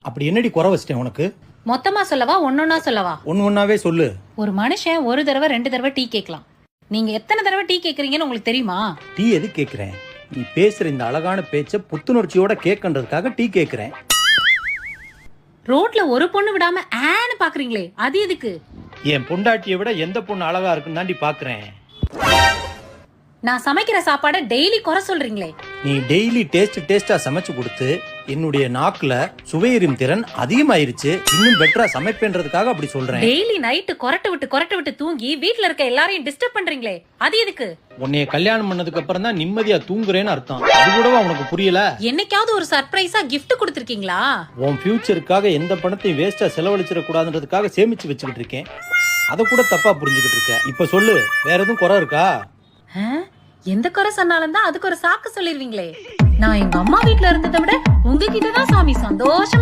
அப்படி என்னடி குறை வச்சிட்டேன் உனக்கு? மொத்தமா சொல்லவா ஒன்னொன்னா சொல்லவா? ஒன்னாவே சொல்லு. ஒரு மனுஷன் ஒரு தடவை 2 தடவை டீ கேட்கலாம். நீங்க எத்தனை தடவை டீ கேக்குறீங்கன்னு உங்களுக்கு தெரியுமா? டீ எது கேக்குறேன்? நீ பேசுற இந்த அழகான பேச்ச புத்துணர்ச்சியோட கேட்கன்றதுக்காக டீ கேக்குறேன். ரோட்ல ஒரு பொண்ணு விடாம ஆன்னு பாக்குறீங்களே, அது எதுக்கு? என் பொண்டாட்டியை விட எந்த பொண்ணு அழகா இருக்குன்னு தாண்டி பாக்குறேன். நான் சமைக்கிற சாப்பாட டெய்லி குறை சொல்றீங்களே. நீ டெய்லி டேஸ்டா சமைச்சு கொடுத்து என்னுடைய நாக்குல சுவையறியும் திறன் அதிகமாயிருச்சு. இன்னும் பெட்டரா சமைப்பேன்றதுக்காக அப்படி சொல்றேன். டெய்லி நைட்டு கொரட்டை விட்டு தூங்கி வீட்ல இருக்க எல்லாரையும் டிஸ்டர்ப் பண்றீங்களே, அது எதுக்கு? உன்னைய கல்யாணம் பண்ணதுக்கு அப்புறம் தான் நிம்மதியா தூங்குறேன்னு அர்த்தம். அது கூடவா உனக்கு புரியல? என்னைக்காவது ஒரு சர்ப்ரைஸா கிஃப்ட் கொடுத்திருக்கீங்களா? உன் ஃபியூச்சருக்காக எந்த பணத்தையும் வேஸ்டா செலவழிச்சிட கூடாதுன்றதுக்காக சேமிச்சு வச்சுக்கிட்டு இருக்கேன். அதை கூட தப்பா புரிஞ்சுக்கிட்டு இருக்க. இப்ப சொல்லு, வேற எதுவும் குறை இருக்கா? எந்த குறை சொன்னாலும் தான் அதுக்கு ஒரு சாக்கு சொல்லிருவீங்களே. நான் எங்க அம்மா வீட்ல இருந்ததை விட உங்ககிட்ட தான் சாமி சந்தோஷமா